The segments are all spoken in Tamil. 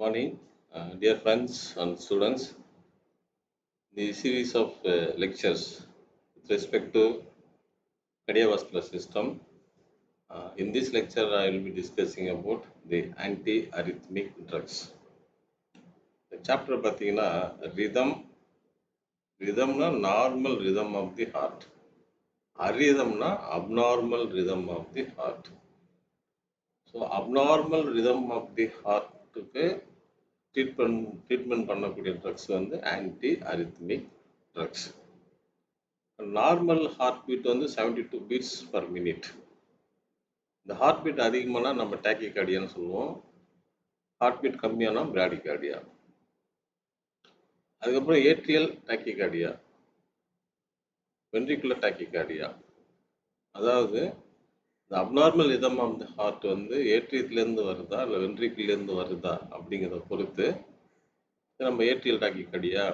Morning, dear friends and students. The series of lectures with respect to cardiovascular system. In this lecture, I will be discussing about the anti-arrhythmic drugs. The chapter பார்த்தீங்கன்னா rhythmனா normal rhythm of the heart. Arrhythmனா abnormal rhythm of the heart. So abnormal rhythm of the heart-க்கு ட்ரீட்மெண்ட் பண்ணக்கூடிய ட்ரக்ஸ் வந்து anti arrhythmic drugs. Normal heart beat வந்து 72 பீட்ஸ் பர் மினிட். இந்த ஹார்ட் பீட் அதிகமானா நம்ம டாக்கிகார்டியான்னு சொல்லுவோம். ஹார்ட் பீட் கம்மியானா பிராடிகார்டியா. அதுக்கப்புறம் ஏட்ரியல் டாக்கிகார்டியா, வென்ட்ரிகுலர் டாக்கிகார்டியா. அதாவது இந்த abnormal rhythm of the heart வந்து ஏட்ரியத்திலேருந்து வருதா இல்லை வென்ட்ரிக்கிலேருந்து வருதா அப்படிங்கிறத பொறுத்து நம்ம ஏட்ரியல் டாக்கிகார்டியா,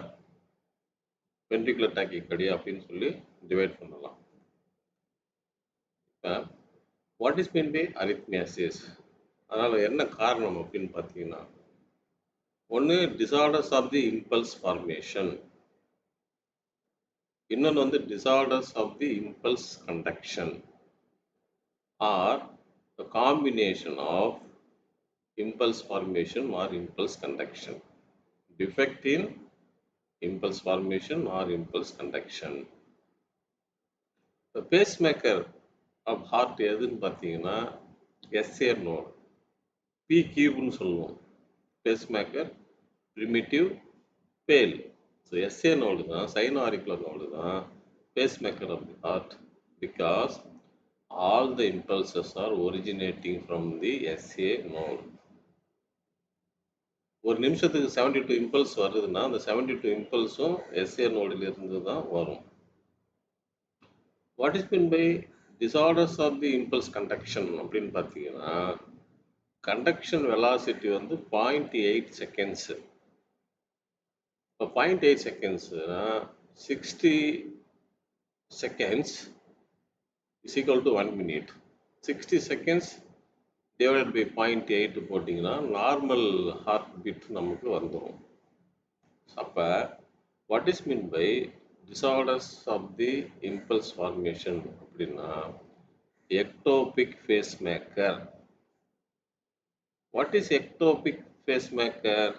வென்ட்ரிகுலர் டாக்கிகார்டியா அப்படின்னு சொல்லி டிவைட் பண்ணலாம். இப்போ what is mean by arrhythmias? அதனால் என்ன காரணம் அப்படின்னு பார்த்தீங்கன்னா, ஒன்று disorders of the impulse formation, இன்னொன்று வந்து disorders of the impulse conduction, or the combination of impulse formation or impulse conduction, defect in impulse formation or impulse conduction. The pacemaker of heart எதுன்னு பார்த்தீங்கன்னா SA node, P cube சொல்லுவோம். pacemaker primitive pale. So SA node தான் sino-auricular node தான் pacemaker of the heart because all the impulses are originating from the SA node. ஒரு நிமிஷத்துக்கு 72 இம்பல்ஸ் வருதுன்னா அந்த 72 இம்பல்ஸும் SA நோடிலிருந்து தான் வரும். What is mean by disorders of the impulse conduction அப்படின்னு பார்த்தீங்கன்னா, கண்டக்ஷன் வெலாசிட்டி வந்து 0.8 செகண்ட்ஸு. இப்போ 0.8 செகண்ட்ஸுனா 60 seconds is equal to 1 minute. 60 seconds divided by 0.8 போட்டிங்கன்னா நார்மல் ஹார்ட் பீட் நமக்கு வந்துடும். அப்போ what is mean by disorders of the impulse formation அப்படின்னா ectopic pacemaker. What is ectopic pacemaker?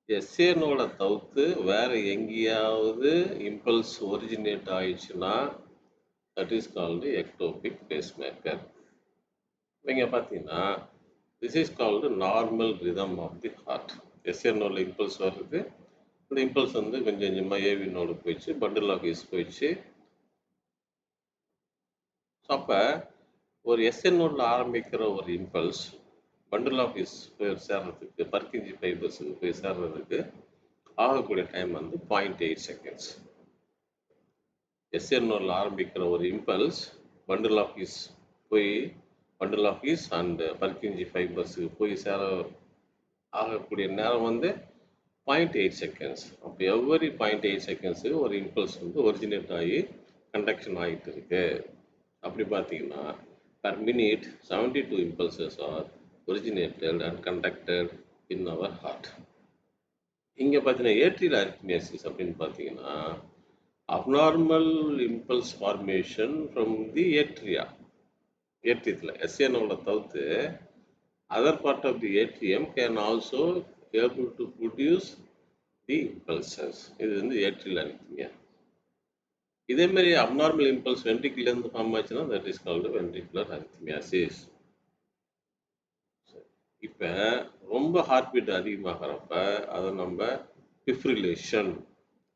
எஸ்ஏனோட தவிர்த்து வேற எங்கேயாவது இம்பல்ஸ் ஒரிஜினேட் ஆயிடுச்சுன்னா that is called ectopic pacemaker. இங்கே பார்த்தீங்கன்னா this is called normal rhythm of the heart. எஸ்ஏனோட இம்பல்ஸ் வருது, இந்த இம்பல்ஸ் வந்து கொஞ்சம் கொஞ்சமாக ஏவி நோடு போயிடுச்சு, பண்டில் ஆஃப் ஹிஸ் போயிடுச்சு. அப்போ ஒரு எஸ்என் ஆரம்பிக்கிற ஒரு இம்பல்ஸ் பண்டில் ஆஃப் ஹிஸ் போய் சேர்றதுக்கு, பர்கிஞ்சி ஃபைபர்ஸ் போய் சேர்றதுக்கு ஆகக்கூடிய டைம் வந்து 0.8 செகண்ட்ஸ். எஸ்என் ஆரம்பிக்கிற ஒரு இம்பல்ஸ் பண்டில் ஆஃப் ஹிஸ் போய் பண்டில் ஆஃப் ஹிஸ் அண்ட் பர்கிஞ்சி ஃபைபர்ஸுக்கு போய் சேர ஆகக்கூடிய நேரம் வந்து 0.8 செகண்ட்ஸ். அப்போ எவ்வரி 0.8 செகண்ட்ஸு ஒரு இம்பல்ஸ் வந்து ஒரிஜினேட் ஆகி கண்டக்ஷன் ஆகிட்டு இருக்கு. அப்படி பார்த்தீங்கன்னா per minute 72 impulses are originated and conducted in our heart. இங்கே பார்த்தீங்கன்னா ஏட்ரியல் அரித்மியாசிஸ் அப்படின்னு பார்த்தீங்கன்னா abnormal impulse formation from the atria. ஏட்ரியத்தில் எஸ்ஏனோட தவிர்த்து other part of the atrium can also able to produce the impulses. இது வந்து ஏட்ரியல் அரித்மியா. இதே மாதிரி அப்நார்மல் இம்பல்ஸ் வென்ட்ரிக்கிலேருந்து ஃபார்ம் ஆச்சுன்னா that is called ventricular arrhythmias. இப்போ ரொம்ப ஹார்ட் பீட் அதிகமாகிறப்ப அதை நம்ம ஃபிப்ரிலேஷன்,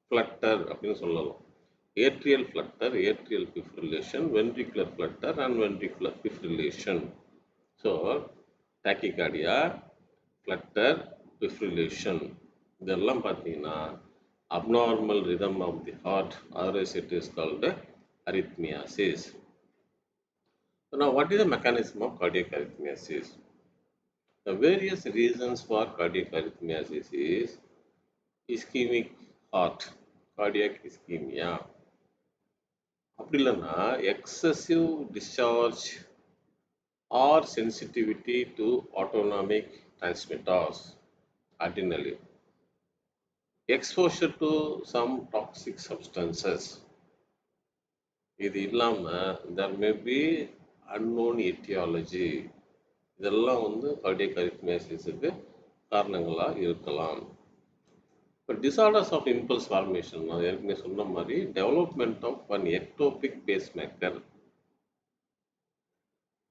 ஃப்ளட்டர் அப்படின்னு சொல்லலாம். Atrial flutter, atrial fibrillation, ventricular flutter and ventricular fibrillation. So tachycardia, flutter, fibrillation இதெல்லாம் பார்த்தீங்கன்னா abnormal rhythm of the heart, otherwise it is called arrhythmiasis. So now what is the mechanism of cardiac arrhythmiasis? The various reasons for cardiac arrhythmiasis is ischemic heart, cardiac ischemia. அப்படி இல்லைன்னா excessive discharge or sensitivity to autonomic transmitters. adrenally. Exposure to some toxic substances. இது இல்லாம there may be unknown etiology. இதெல்லாம் வந்து cardiac arrhythmiasக்கு காரணங்களா இருக்கலாம். இப்போ டிசார்டர்ஸ் ஆஃப் இம்பல்ஸ் ஃபார்மேஷன் நான் ஏற்கனவே சொன்ன மாதிரி development of one ectopic pacemaker.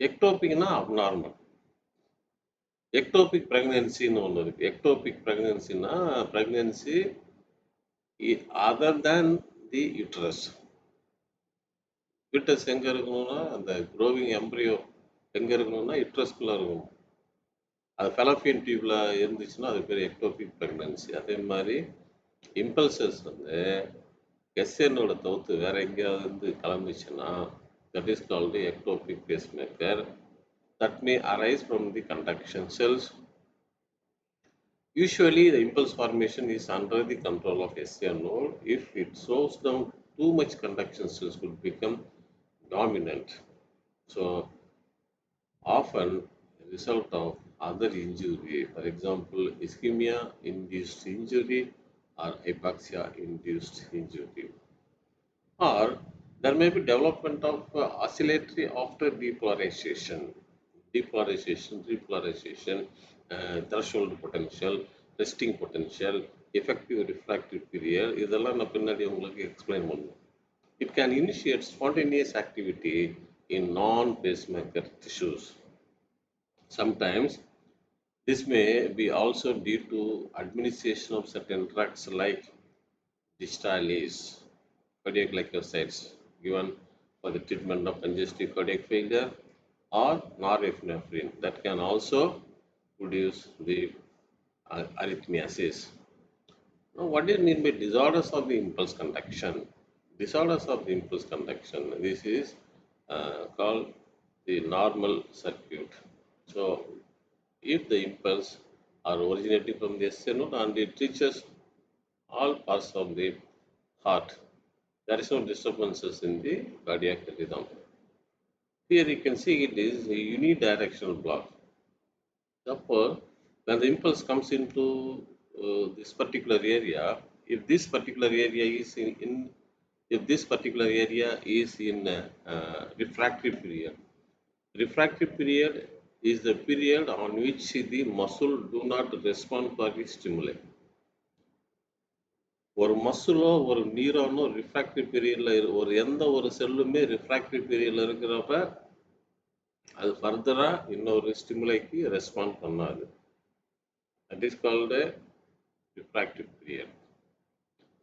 எக்டோபிக்னா அப்நார்மல். எக்டோபிக் பிரெக்னன்சின்னு ஒன்று இருக்கு. எக்டோபிக் பிரெக்னன்சினா pregnancy other than the uterus. Uterus எங்கே இருக்கணும்னா அந்த க்ரோவிங் எம்ப்ரியோ எங்கே இருக்கணும்னா யூட்ரஸ்குள்ளே இருக்கணும். அது ஃபெலோப்பியன் டியூப்ல இருந்துச்சுன்னா அது பேர் எக்டோபிக் பிரெக்னன்சி. அதே மாதிரி இம்பல்சஸ் வந்து எஸ்என்னோட தவிர்த்து வேற எங்கேயாவது இருந்து கிளம்பிச்சுன்னா that is called ectopic pacemaker. That may arise from the conduction cells. Usually, the impulse formation is under the control of SCR node. If it slows down, too much conduction cells could become dominant. So, often a result of other injury, for example, ischemia-induced injury or hypoxia-induced injury. Or there may be development of oscillatory after depolarization. Depolarization, repolarization, threshold potential, resting potential, effective refractive period. இதெல்லாம் நான் பின்னாடி உங்களுக்கு எக்ஸ்பிளைன் பண்ணுவேன். It can initiate spontaneous activity in non-pacemaker tissues. Sometimes this may be also due to administration of certain drugs like distyles, cardiac glycosides given for the treatment of congestive cardiac failure, or norepinephrine that can also produce the arrhythmiasis. Now, what do you mean by disorders of the impulse conduction? Disorders of the impulse conduction, this is called the normal circuit. So, if the impulse are originating from the SCR node and it reaches all parts of the heart, there is no disturbances in the cardiac rhythm. Here you can see it is a unidirectional block. Therefore, when the impulse comes into this particular area, if this particular area is in refractory period, refractory period is the period on which the muscle do not respond for the stimuli. ஒரு மசிலோ ஒரு நியூரானோ ரிஃப்ராக்டிவ் பீரியட்ல எந்த ஒரு செல்லுமே ரிஃப்ராக்டிவ் பீரியட்ல இருக்கிறப்ப அது ஃபர்தரா இன்னொரு ஸ்டிமுலைக்கு ரெஸ்பாண்ட் பண்ணாது. That is called refractive period.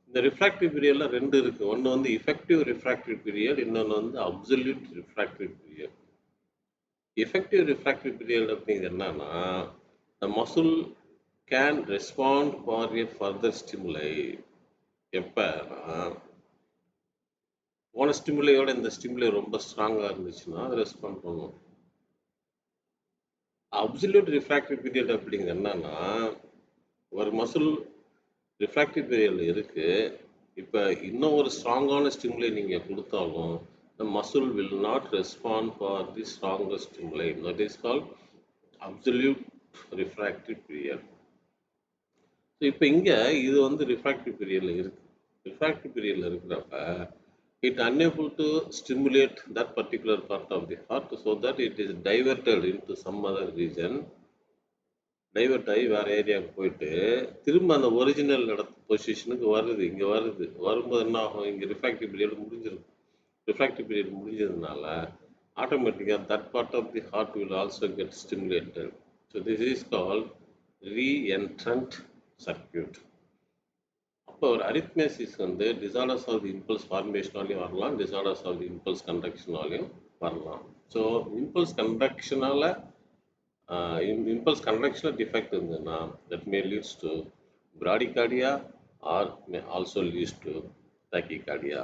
இந்த ரிஃப்ராக்டிவ் பீரியட்ல ரெண்டு இருக்கு. ஒன்று வந்து இஃபெக்டிவ் ரிஃப்ராக்டிவ் பீரியட், இன்னொன்று வந்து absolute refractive period. Effective refractive period அப்படிங்கிறது என்னன்னா த muscle can respond for A further ஸ்டிமுலை. எப்பனா போன ஸ்டிமுலையோட இந்த ஸ்டிமுலை ரொம்ப ஸ்ட்ராங்காக இருந்துச்சுன்னா அது ரெஸ்பாண்ட் பண்ணும். அப்சல்யூட் ரிஃப்ராக்டிவ் பீரியட் அப்படிங்கிறது என்னன்னா ஒரு மசில் ரிஃப்ராக்டிவ் பீரியட்ல இருக்கு. இப்போ இன்னும் ஒரு ஸ்ட்ராங்கான ஸ்டிமுலை நீங்கள் கொடுத்தாலும் the muscle will not respond for the strongest stimuli. That is called absolute refractive period. So, இப்போ இங்கே இது வந்து ரிஃப்ராக்டிவ் பீரியட்ல இருக்கு. ரிஃப்ராக்டிவ் பீரியட்ல இருக்கிறப்ப it unable to stimulate that particular part of the heart so that it is diverted into some other region. Divert ஆகி வேற ஏரியாவுக்கு போயிட்டு திரும்ப அந்த ஒரிஜினல் பொசிஷனுக்கு வருது. இங்கே வரும்போது என்ன ஆகும், இங்கே ரிஃப்ராக்டிவ் பீரியட் முடிஞ்சிருக்கும். refractive period முடிஞ்சதுனால automatically that part of the heart will also get stimulated. So this is called re-entrant circuit. அப்போ ஒரு arrhythmiasis வந்து disorders of the impulse formation-ஆலையும் வரலாம், disorders of the impulse conduction-ஆலையும் வரலாம். So impulse conduction-ஆல impulse conduction defect இருந்ததுன்னா that may leads to bradycardia or may also leads to tachycardia.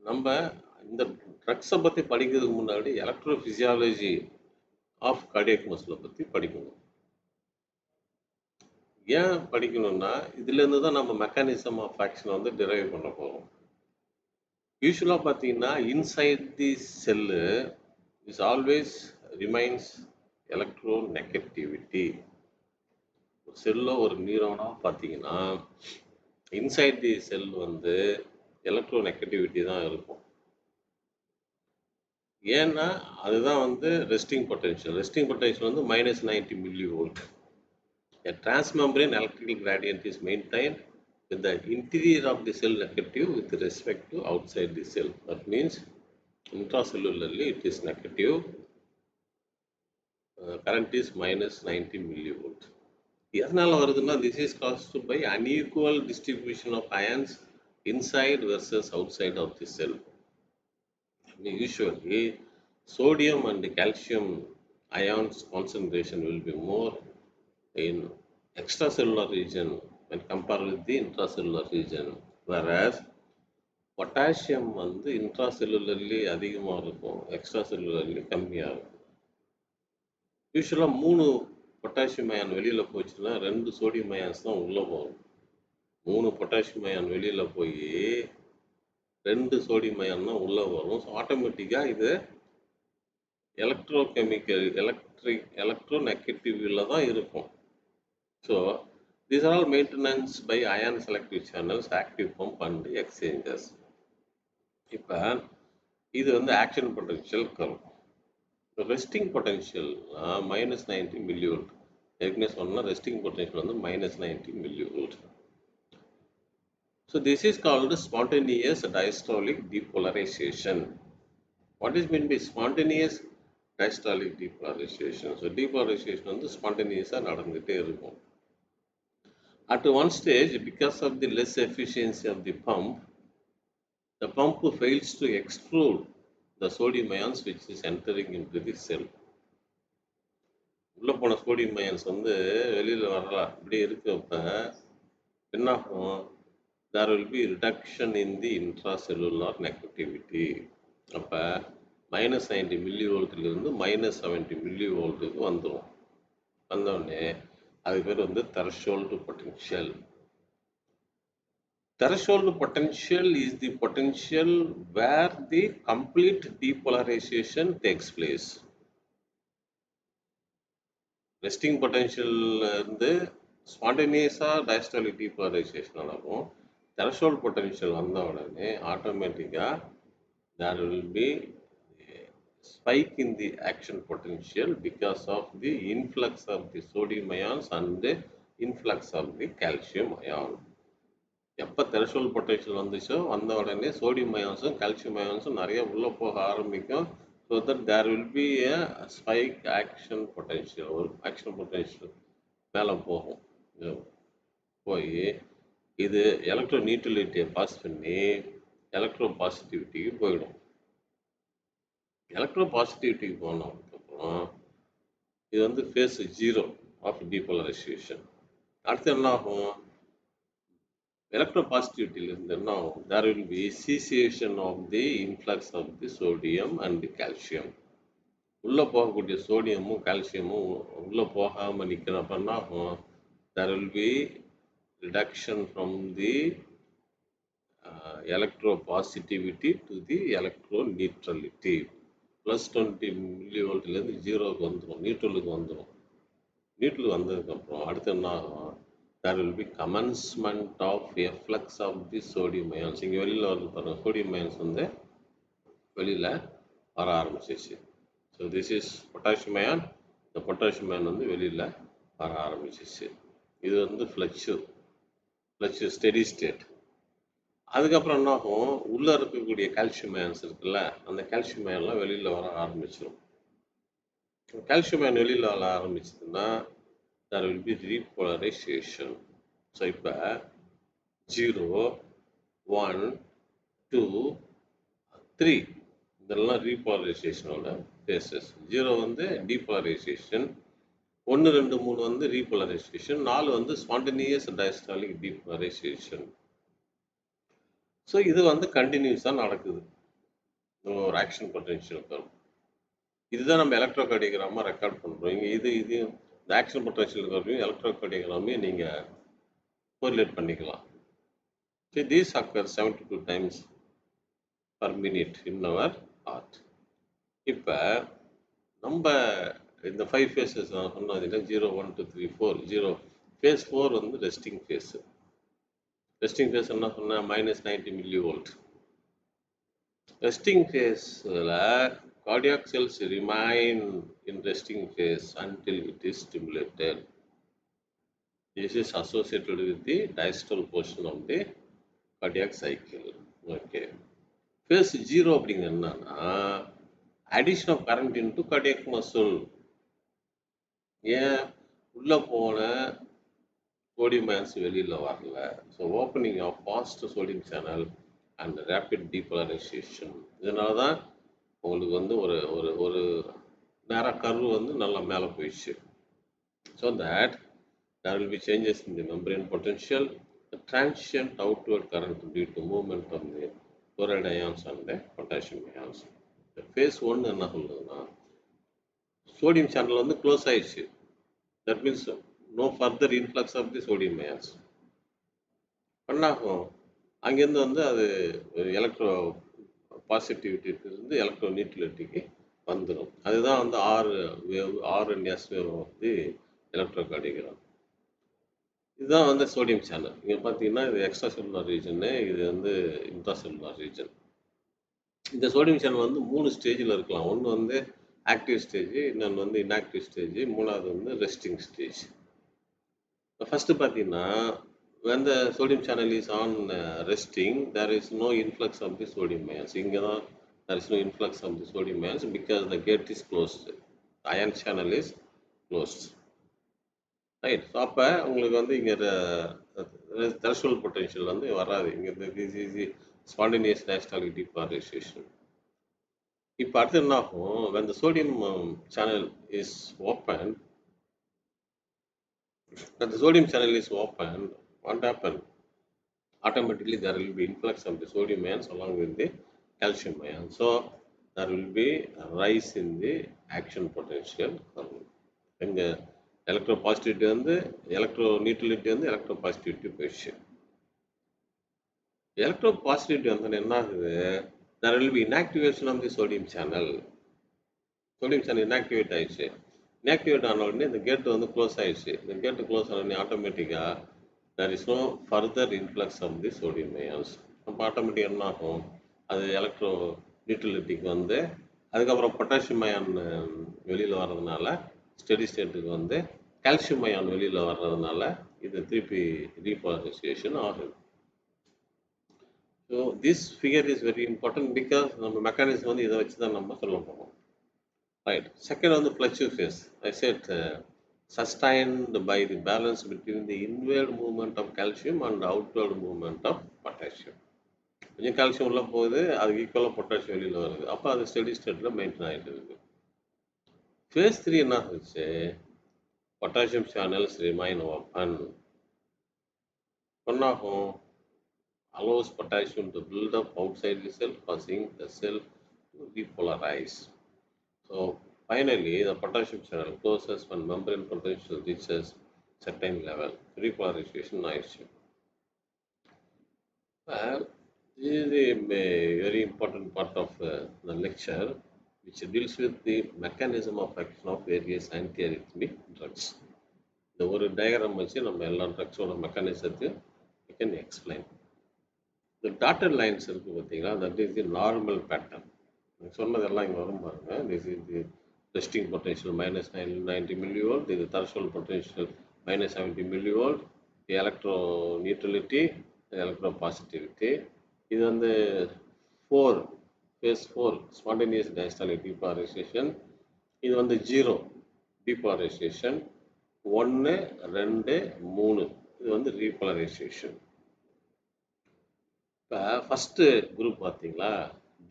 நம்ம இந்த ட்ரக்ஸை பற்றி படிக்கிறதுக்கு முன்னாடி எலக்ட்ரோஃபிசியாலஜி ஆஃப் கார்டியக் மசிலை பற்றி படிக்கணும். ஏன் படிக்கணும்னா இதுலேருந்து தான் நம்ம மெக்கானிசம் ஆஃப் ஆக்ஷனை வந்து டிரைவ் பண்ண போகிறோம். யூஸ்வலாக பார்த்தீங்கன்னா inside the cell is always remains electronegativity. Cello ஒரு நியூரானா பார்த்தீங்கன்னா இன்சைட் தி செல் வந்து எலக்ட்ரோநெகட்டிவிட்டி தான் இருக்கும். ஏன்னா அதுதான் வந்து ரெஸ்டிங் பொட்டன்ஷியல். ரெஸ்டிங் பொட்டன்ஷியல் வந்து -90 millivolt. A transmembrane electrical gradient is maintained with the interior of the cell negative with respect to outside the cell. That means intracellularly it is negative. Current is -90 millivolt. எதனால வருதுன்னா this is caused by unequal distribution of ions inside versus outside of the cell. Usually sodium and calcium ions concentration will be more in extracellular region when compared with the intracellular region, whereas potassium வந்து intracellularly அதிகமாக இருக்கும், extracellularly கம்மியாக இருக்கும். யூஸ்வலாக 3 பொட்டாசியம் அயான் வெளியில் போச்சுன்னா 2 சோடியம் அயான்ஸ் தான் உள்ளே போகும். 3 பொட்டாசியம் அயான் வெளியில் போய் 2 சோடியம் அயான் தான் உள்ளே வரும். ஸோ ஆட்டோமேட்டிக்காக இது எலக்ட்ரோநெகட்டிவ்ல தான் இருக்கும். So these are all maintenance by ion selective channels, active pump and exchanges. இப்போ இது வந்து action potential curve. Resting potential -90 millivolt. ஏற்கனவே சொன்னால் ரெஸ்டிங் பொட்டன்ஷியல் வந்து -90 millivolt. So this is called spontaneous diastolic depolarization. What is meant by spontaneous diastolic depolarization? So depolarization வந்து ஸ்பான்டேனியஸாக நடந்துகிட்டே இருக்கும். At one stage, because of the less efficiency of the pump fails to extrude the sodium ions which is entering into the cell. உள்ள போன சோடியம் அயான்ஸ் வந்து வெளியில் வரலாம். இப்படி இருக்கப்ப என்னாகும்? There will be reduction in the intracellular negativity. அப்போ -90 மில்லிவோல்ட்லேருந்து -70 மில்லிவோல்ட்டுக்கு வந்துடும். வந்தோடனே அது பேர் வந்து threshold potential. Threshold potential is the potential where the complete depolarization takes place. Resting potential இருந்து spontaneous diastolic depolarization நடக்கும். Threshold potential வந்த உடனே ஆட்டோமேட்டிக்காக there will be a spike in the action potential because of the influx of the sodium ions and the influx of the calcium ion. எப்போ threshold potential வந்துச்சோ வந்த உடனே சோடியம் அயான்ஸும் கால்சியம் அயான்ஸும் நிறைய உள்ளே போக ஆரம்பிக்கும். So that there will be a spike action potential. ஒரு ஆக்ஷன் பொட்டன்ஷியல் மேலே போகும். போய் இது எலக்ட்ரோ நியூட்ரலிட்டியை பாஸ் பண்ணி எலக்ட்ரோ பாசிட்டிவிட்டிக்கு போயிடும். எலக்ட்ரோ பாசிட்டிவிட்டிக்கு போனதுக்கப்புறம் இது வந்து ஃபேஸ் 0 ஆஃப் டீபோலரைசேஷன். அடுத்து என்ன ஆகும்? எலக்ட்ரோபாசிட்டிவிட்டியிலிருந்து என்ன ஆகும்? there will be cessation of the influx of the sodium and the calcium. உள்ளே போகக்கூடிய சோடியமும் கால்சியமும் உள்ளே போகாமல் நிற்கிறப்ப என்ன ஆகும்? there will be reduction from the electropositivity to the electroneutrality. +20 மில்லிவோல்ட்லேருந்து 0க்கு வந்துடும், நியூட்ரலுக்கு வந்துடும். நியூட்ரல் வந்ததுக்கப்புறம் அடுத்து என்ன ஆகும்? there will be commencement of efflux of the sodium ions. இங்கே வெளியில் வந்து பாருங்க, சோடியம் அயான்ஸ் வந்து வெளியில் வர ஆரம்பிச்சிச்சு. So this is potassium ion. இந்த பொட்டாசியம் அயான் வந்து வெளியில் வர ஆரம்பிச்சிச்சு. இது வந்து ஃப்ளக்ஷு ஸ்டெடி ஸ்டேட். அதுக்கப்புறம் என்ன ஆகும்? உள்ளே இருக்கக்கூடிய கால்சியம் அயான்ஸ் இருக்குல்ல, அந்த கால்சியம் அயான்லாம் வெளியில் வர ஆரம்பிச்சிடும். கால்சியம் அயான் வெளியில் வர ஆரம்பிச்சதுன்னா there will be repolarization. So இப்போ 0, 1, 2, 3 இதெல்லாம் ரீபோலரைசேஷனோட ஃபேஸஸ். 0 வந்து டீபோலரைசேஷன், 1, 2, 3 வந்து ரீபோலரைசேஷன், 4 வந்து ஸ்பான்டேனியஸ் டயஸ்டாலிக் டீபோலரைசேஷன். ஸோ இது வந்து கண்டினியூஸாக நடக்குது ஒரு ஆக்ஷன் பொட்டன்ஷியல் கர்வ். இதுதான் நம்ம எலக்ட்ரோகார்டியோகிராமாக ரெக்கார்ட் பண்ணுறோம். இங்கே இது இந்த ஆக்ஷன் பொட்டன்ஷியல் கர்வையும் எலக்ட்ரோகார்டியோகிராமையும் நீங்கள் கோரிலேட் பண்ணிக்கலாம். So these occur 72 times per minute in our heart. இப்போ நம்ம இந்த 5 ஃபேஸஸ் நான் சொன்னது 0 1 2 3 4 0 ஃபேஸ் 4 வந்து ரெஸ்டிங் ஃபேஸ். ரெஸ்டிங் ஃபேஸ் என்ன சொன்னேன், -90 millivolt. Resting phase cardiac cells remain in resting phase until it is stimulated. This is associated with the diastole portion of the cardiac cycle. Okay. Phase 0 அப்படிங்கிறது என்னன்னா addition of current into cardiac muscle. ஏன் உள்ள போன sodium ions வெளியில வரல. So opening of fast sodium channel and rapid depolarization. இதனால தான் உங்களுக்கு வந்து ஒரு ஒரு ஒரு நேராக கர்வு வந்து நல்லா மேலே போயிடுச்சு. So that there will be changes in the membrane potential, the transient outward current due to movement of the chloride ions and the potassium ions. Phase 1 என்ன சொல்றதுன்னா சோடியம் சேனல் வந்து க்ளோஸ் ஆயிடுச்சு. That means no further influx of the sodium ions. என்னாகும், அங்கேருந்து வந்து அது எலக்ட்ரோ பாசிட்டிவிட்டியிலிருந்து எலக்ட்ரோ நியூட்ரலிட்டிக்கு வந்துடும். அதுதான் வந்து RNS வேவ் வந்து எலக்ட்ரோகார்டியோகிராம். இதுதான் வந்து சோடியம் சேனல். இங்கே பார்த்தீங்கன்னா இது எக்ஸ்ட்ரா செல்லுலார் ரீஜனு, இது வந்து இன்ட்ரா செல்லுலார் ரீஜன். இந்த சோடியம் சேனல் வந்து 3 ஸ்டேஜில் இருக்கலாம். ஒன்று வந்து ஆக்டிவ் ஸ்டேஜ், இன்னொன்று வந்து இன்ஆக்டிவ் ஸ்டேஜ், மூணாவது வந்து ரெஸ்டிங் ஸ்டேஜ். ஃபர்ஸ்ட் பார்த்தீங்கன்னா when the sodium channel is on resting, there is no influx of the sodium ions. இங்கே தான் there is no influx of the sodium ions because the gate is closed. The ion channel is closed. Right. So அப்போ உங்களுக்கு வந்து இங்கே threshold potential வந்து வராது. இங்கே this is the spontaneous diastolic depolarization. இப்போ அடுத்து என்ன ஆகும், when the sodium channel is open, what happened? Automatically there will be influx of the sodium ions along with the calcium ions. So there will be a rise in the action potential. எங்க எலக்ட்ரோ பாசிட்டிவிட்டி வந்து எலக்ட்ரோ நியூட்ரலிட்டி வந்து எலக்ட்ரோ பாசிட்டிவிட்டி போயிடுச்சு. எலக்ட்ரோ பாசிட்டிவிட்டி வந்து என்ன ஆகுது, there will be inactivation of the sodium channel. Sodium channel inactivate ஆயிடுச்சு. இன்ஆக்டிவேட் ஆன உடனே இந்த கேட் வந்து க்ளோஸ் ஆயிடுச்சு. இந்த கேட்டு க்ளோஸ் ஆன உடனே ஆட்டோமேட்டிக்காக there is no further influx of the sodium ions. அப்போ ஆட்டோமேட்டிக் என்ன ஆகும், அது எலக்ட்ரோ நியூட்ரலிட்டிக்கு வந்து அதுக்கப்புறம் பொட்டாசியம் அயான் வெளியில் வர்றதுனால ஸ்டெடி ஸ்டேட்டுக்கு வந்து கால்சியம் அயான் வெளியில் வர்றதுனால இது திருப்பி ரீபாலரைசேஷன் ஆகுது. So this figure is very important because நம்ம மெக்கானிசம் வந்து இதை வச்சு தான் நம்ம சொல்ல போகிறோம். ரைட். செகண்ட் வந்து fluctual phase. I said sustained by the balance between the inward movement of calcium and outward movement of potassium. கொஞ்சம் கால்சியம் உள்ள போகுது, அது ஈக்குவலாக பொட்டாசியம் வெளியில் வருது. அப்போ அது ஸ்டெடி ஸ்டேட்டில் மெயின்டைன் ஆகிட்டு இருக்கு. ஃபேஸ் 3 என்ன ஆகுச்சு, பொட்டாசியம் சேனல்ஸ் ரிமைன் ஓப்பன். ஒன்னாகும் allows potassium to build up outside the cell, causing the cell to repolarize. So finally, the potassium channel closes when membrane potential reaches certain level. Repolarization ஆயிடுச்சு. This is a very important part of the lecture, which deals with the mechanism of action of various antiarrhythmic drugs. இந்த ஒரு டயக்ராம் வச்சு நம்ம எல்லா ட்ரக்ஸோட மெக்கானிசத்தையும் we can explain. The dotted lines இருக்கு பார்த்தீங்களா, that is the normal pattern. சொன்னதெல்லாம் இங்கே வரும் பாருங்க. This is the resting potential -90 millivolt, the threshold potential -70 millivolt, the electro neutrality, the electro positivity. இது வந்து 4 phase 4 spontaneous diastolic depolarization. இது வந்து 0 depolarization. 1 2 3 இது வந்து repolarization. இப்போ ஃபர்ஸ்ட் குரூப் பார்த்தீங்களா,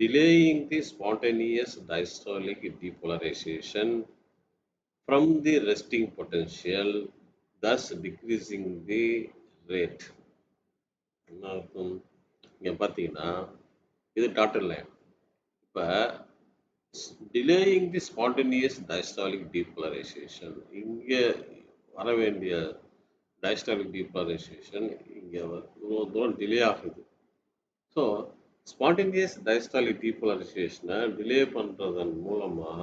delaying the spontaneous diastolic depolarization from the resting potential, thus decreasing the rate. என்ன அர்த்தம், இங்கே பார்த்தீங்கன்னா இது டாட்டர் லைன். இப்போ delaying the spontaneous diastolic depolarization, இங்கே வர வேண்டிய diastolic depolarization இங்கே இவ்வளோ தூரம் டிலே ஆகுது. ஸோ ஸ்பான்டேனியஸ் டயஸ்டாலிக் டீபோலரைசேஷனை டிலே பண்ணுறதன் மூலமாக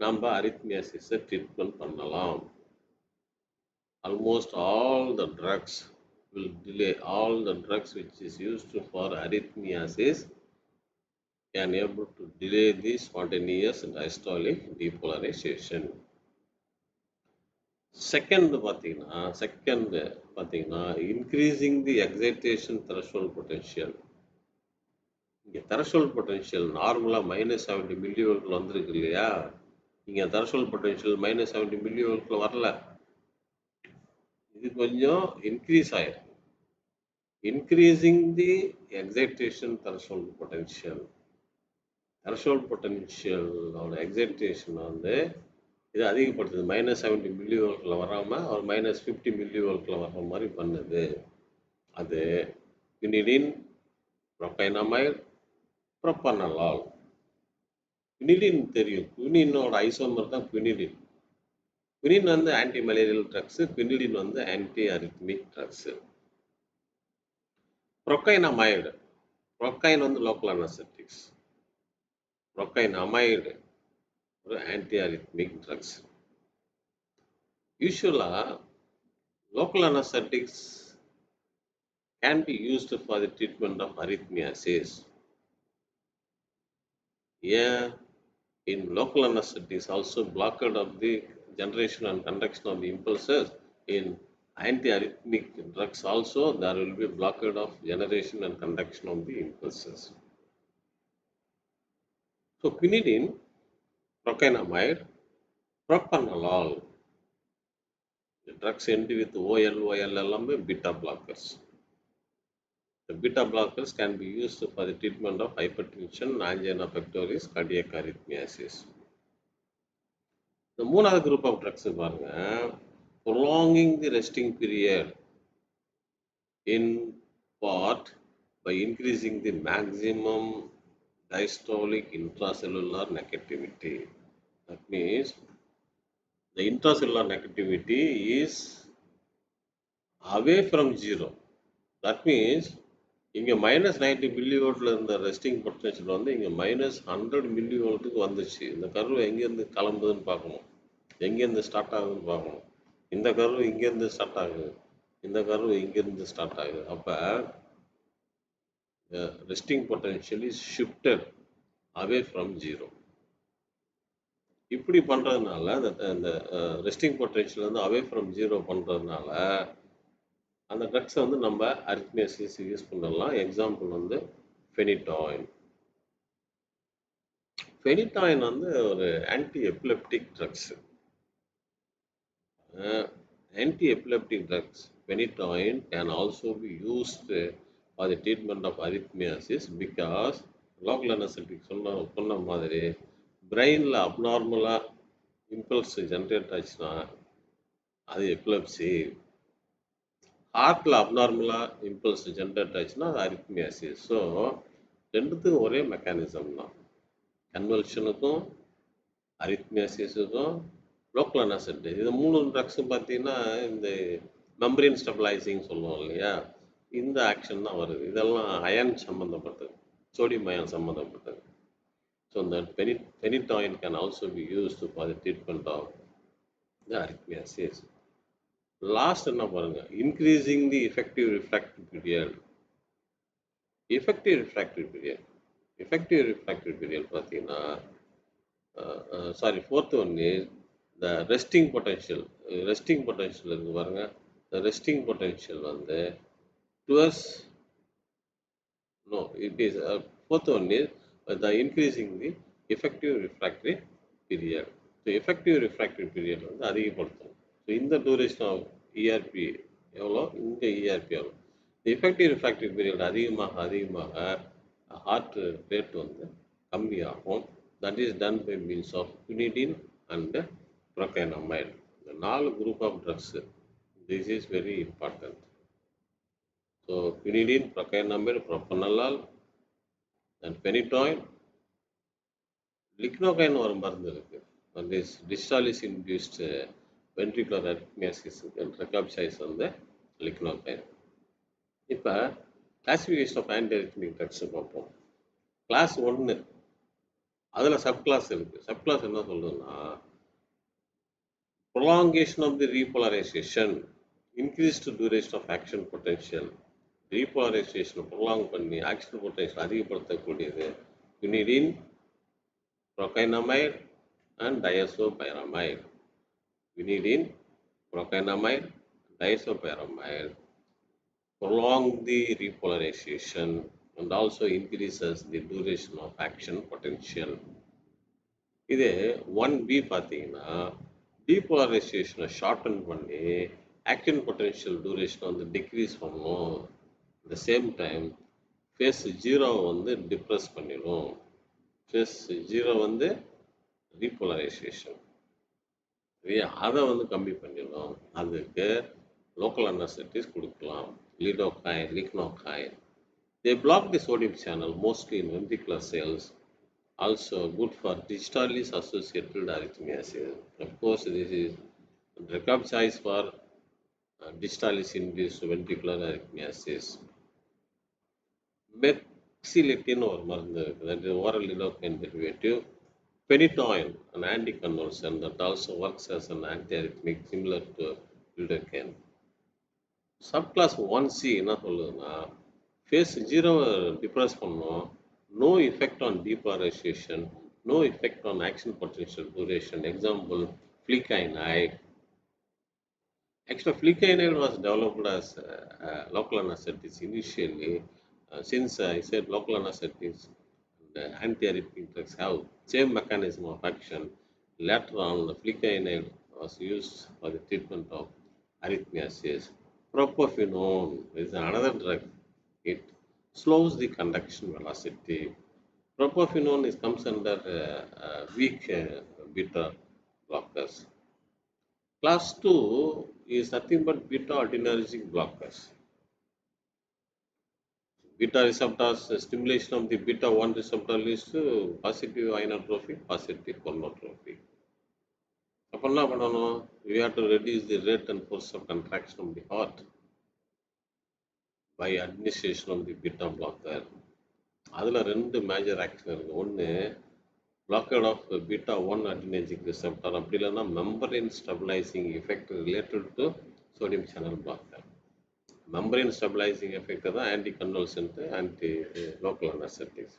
நம்ம அரித்மியாசிஸை ட்ரீட்மெண்ட் பண்ணலாம். Almost all the drugs will delay, all the drugs which is used for arrhythmiasis can able to delay the spontaneous diastolic depolarization. Second பார்த்தீங்கன்னா increasing the excitation threshold potential. இங்கே த்ரெஷோல்ட் பொட்டென்ஷியல் நார்மலாக -70 மில்லி வோல்ட்ல வந்திருக்கு இல்லையா, இங்கே த்ரெஷோல்ட் பொட்டென்ஷியல் -70 மில்லி வோல்ட்ல வரல, இது கொஞ்சம் இன்க்ரீஸ் ஆயிருக்கு. Increasing the excitation threshold potential, threshold பொட்டென்ஷியலோட எக்ஸைட்டேஷன் வந்து இது அதிகப்படுத்துது. -70 மில்லி வோல்ட்ல வராமல் ஒரு -50 மில்லி வோல்ட்ல வர்ற மாதிரி பண்ணுது. அது குயினிடின், ப்ரோகைனமைட், ப்ரோபனலால். குயினிடின் தெரியும், குயினினோட ஐசோமர் தான் குயினிடின். குயினின் வந்து ஆன்டி மலேரியல் ட்ரக்ஸ், குயினிடின் வந்து ஆன்டி அரித்மிக் ட்ரக்ஸ். ப்ரோகைனமைடு, ப்ரோகைன் வந்து லோக்கல் அனஸ்தெட்டிக்ஸ், ப்ரோகைனமைடு ஒரு ஆன்டி அரித்மிக் ட்ரக்ஸ். யூஸ்வலாக local anesthetics can be used for the treatment of arrhythmiasis. Yeah, in local anesthetics also blockade of the generation and conduction of the impulses. In anti-arrhythmic drugs also there will be blockade of generation and conduction of the impulses. So quinidine, procainamide, propranolol, the drugs end with OL எல்லாமே beta blockers. The beta blockers can be used for the treatment of hypertension, angina pectoris, cardiac arrhythmiasis. The மூணாவது group of drugs பாருங்க, prolonging the resting period in part by increasing the maximum diastolic intracellular negativity. That means the intracellular negativity is away from zero. That means இங்கே -90 மில்லி வோல்ட்ல இருந்த ரெஸ்டிங் பொட்டன்ஷியல் வந்து இங்கே -100 மில்லி வோல்ட்டுக்கு வந்துச்சு. இந்த கர்வு எங்கேருந்து கிளம்புதுன்னு பார்க்கணும், எங்கேருந்து ஸ்டார்ட் ஆகுதுன்னு பார்க்கணும். இந்த கர்வு இங்கேருந்து ஸ்டார்ட் ஆகுது, இந்த கர்வு இங்கேருந்து ஸ்டார்ட் ஆகுது. அப்போ resting potential is shifted away from zero. இப்படி பண்ணுறதுனால அந்த ரெஸ்டிங் பொட்டன்ஷியல் வந்து அவே ஃப்ரம் ஜீரோ பண்ணுறதுனால அந்த ட்ரக்ஸை வந்து நம்ம அரித்மியாசிஸ் யூஸ் பண்ணலாம். எக்ஸாம்பிள் வந்து ஃபெனிடாயின். ஃபெனிடாயின் வந்து ஒரு anti epileptic drugs. Anti-epileptic drugs, phenytoin can also be used for the treatment of arrhythmiasis because local anesthetic சொன்ன மாதிரி பிரெயினில் அப்நார்மலாக இம்பல்ஸ் ஜென்ரேட் ஆச்சுன்னா அது எபிலெப்சி, ஹார்ட்டில் அப்நார்மலாக இம்பல்ஸ் ஜென்ரேட் ஆச்சுன்னா அது அரித்மியாசிஸ். ஸோ ரெண்டுத்துக்கும் ஒரே மெக்கானிசம் தான், கன்வல்ஷனுக்கும் அரித்மியாசிஸுக்கும் லோக்கல் அனஸ்தெட்டிக். இது மூணு ட்ரக்ஸும் பார்த்தீங்கன்னா இந்த மெம்பரின் ஸ்டெபிளைசிங் சொல்லுவோம் இல்லையா, இந்த ஆக்ஷன் தான் வருது. இதெல்லாம் அயன் சம்மந்தப்பட்டது, சோடியம் அயன் சம்மந்தப்பட்டது. ஸோ இந்த phenytoin can also be used for the treatment of the arrhythmias. Last என்ன பாருங்க, increasing the effective refractive period. Effective refractive period பார்த்தீங்கன்னா fourth one is the resting potential. Resting potential இருக்கு பாருங்க, the resting potential வந்து towards it is fourth one is the increasing the effective refractory period. So effective refractory period வந்து அதிகப்படுத்தும். ஸோ இந்த டூரேஷன் ஆஃப் இஆர்பி எவ்வளோ, இந்த இஆர்பி எவ்வளோ, இந்த எஃபெக்டிவ் ரிஃப்ராக்டிவ் பீரியட் அதிகமாக ஹார்ட் ரேட் வந்து கம்மியாகும். That is done by means of quinidine and procainamide. The 4 group of drugs, this is very important. So quinidine, procainamide, propranolol and phenytoin. Lignocaine ஒரு மருந்து இருக்கு, and this diastolic induced ventricular arrhythmiasis recapsize வந்து lignocaine. இப்போ classification of anti arrhythmic drugs பார்ப்போம். கிளாஸ் 1 அதில் சப்கிளாஸ் இருக்குது. சப்கிளாஸ் என்ன சொல்றதுன்னா, prolongation of the repolarization, increased duration of action potential. Repolarization prolong பண்ணி action potential அதிகப்படுத்தக்கூடியது quinidine, procainamide and diazopyramide. Quinidine, procainamide, diazopyramide prolong the repolarization and also increases the duration of action potential. இது 1B பார்த்தீங்கன்னா டீபோலரைசேஷனை ஷார்டன் பண்ணி ஆக்ஷன் பொட்டன்ஷியல் டூரேஷனை வந்து டிக்ரீஸ் பண்ணும். இந்த சேம் டைம் ஃபேஸ் 0 வந்து டிப்ரெஸ் பண்ணிடும். ஃபேஸ் 0 வந்து ரீபோலரைசேஷன், அதை வந்து கம்மி பண்ணிடும். அதுக்கு லோக்கல் அனஸ்தெட்டிக்ஸ் கொடுக்கலாம். Lidocaine, லிக்னோகைன். They block the sodium channel mostly in ventricular cells. Also good for distally associated arrhythmias. Of course, this is drug of choice for distally induced ventricular arrhythmias. Mexiletine or மருந்து இருக்குது, that is oral lidocaine derivative. Phenytoin, an anticonvulsant that also works as an antiarrhythmic similar to lidocaine. Subclass 1C என்ன சொல்லுதுன்னா, phase 0 டிப்ரெஸ் பண்ணும். No effect on depolarization, no effect on action potential duration. Example, flecainide. Actually, flecainide was developed as local anesthetics initially. Since I said local anesthetics and antiarrhythmic drugs have same mechanism of action, later on the flecainide was used for the treatment of arrhythmias. Propofenone is another drug. It slows the conduction velocity. Propofenone comes under weak beta blockers. Class 2 is nothing but beta adrenergic blockers. Beta receptors, stimulation of the beta 1 receptor leads to positive inotropic, positive chronotropic. அப்போ என்ன பண்ணணும்? We have to reduce the rate and force of contraction of the heart by administration of the beta blocker. அதில் ரெண்டு மேஜர் ஆக்ஷன் இருக்குது. ஒன்று blockade of beta 1 adrenergic receptor, அப்படி இல்லைன்னா membrane stabilizing effect related to sodium channel blocker. membrane stabilizing effect தான் anticonvulsant, anti local anesthetics.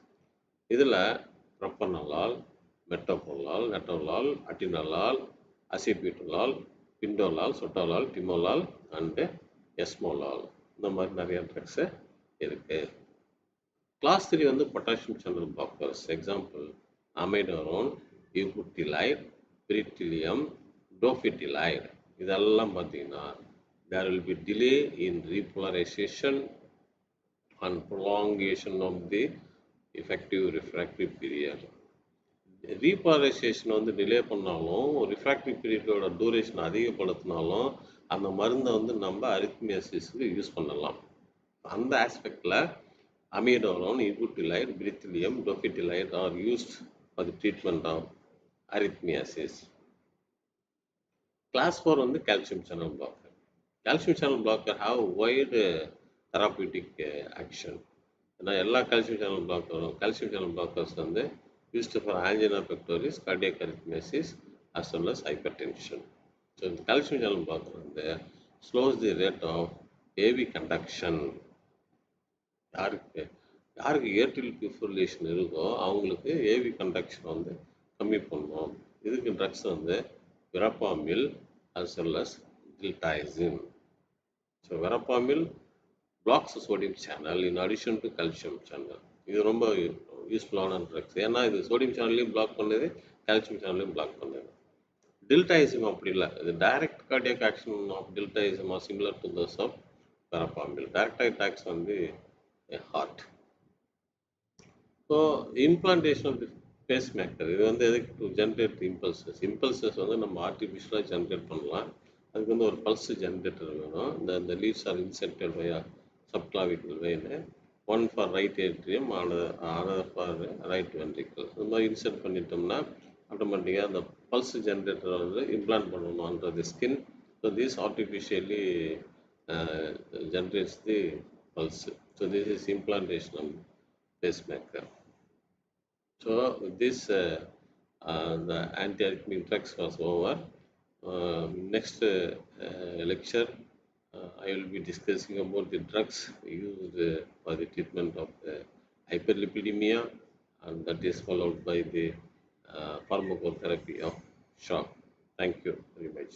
இதில் propranolol, metoprolol, netorolol, atenolol, acebutolol, pindolol, sotalol, timolol and esmolol. இந்த மாதிரி நிறைய ட்ரக்ஸு இருக்குது. கிளாஸ் 3 வந்து பொட்டாசியம் சேனல் பிளாக்கர்ஸ். எக்ஸாம்பிள், அமைடோரோன், யூபுட்டிலைட், பிரிட்டிலியம், டோஃபிட்டிலைட். இதெல்லாம் பார்த்தீங்கன்னா there will be delay in repolarization and prolongation of the effective refractory period. Repolarisation வந்து டிலே பண்ணாலும் ரிஃப்ராக்டிவ் பீரியடோட டூரேஷன் அதிகப்படுத்தினாலும் அந்த மருந்தை வந்து நம்ம அரித்மியாசிஸ்க்கு யூஸ் பண்ணலாம். அந்த ஆஸ்பெக்டில் amiodarone, ibutylide, beryllium, dofetilide are used for the treatment of arrhythmiasis. Class 4 on the calcium channel blocker. Calcium channel blocker have wide therapeutic action. எல்லா calcium channel blockers வந்து used for angina pectoris, cardiac arrhythmiasis as well as hypertension. So the calcium channel blocker வந்து slows the rate of AV conduction. யாருக்கு ஏர்டில் ஃபிப்ரிலேஷன் இருக்கோ அவங்களுக்கு ஏவி கண்டக்ஷன் வந்து கம்மி பண்ணும். இதுக்கு ட்ரக்ஸ் வந்து verapamil as well as diltiazem. So verapamil blocks sodium channel in addition to calcium channel. இது ரொம்ப யூஸ்ஃபுல்லான ட்ரக்ஸ். ஏன்னா இது சோடியம் சேனல்லையும் பிளாக் பண்ணுது, கால்சியம் சேனல்லையும் பிளாக் பண்ணுது. diltiazem அப்படி இல்லை. இது direct cardiac action of diltiazem are similar to those of verapamil. Direct attacks வந்து heart. So implantation of the pacemaker, இது வந்து எதுக்கு டு ஜென்ரேட் இம்பல்சஸ் வந்து நம்ம ஆர்டிஃபிஷியலாக ஜென்ரேட் பண்ணலாம். அதுக்கு வந்து ஒரு பல்ஸ் ஜென்ரேட்டர் வேணும். இந்த leaves are inserted by subclavian vein, one for right atrium, other for right ventricle. இந்த மாதிரி இன்செர்ட் பண்ணிட்டோம்னா ஆட்டோமேட்டிக்காக அந்த பல்ஸ் ஜென்ரேட்டரை வந்து இம்ப்ளான்ட் பண்ணணும் under the skin. So this artificially generates the pulse. So this is implantation of pacemaker. So this the anti-arrhythmic drugs was over. Next lecture, I will be discussing about the drugs used for the treatment of hyperlipidemia, and that is followed by the pharmacotherapy of shock. Thank you very much.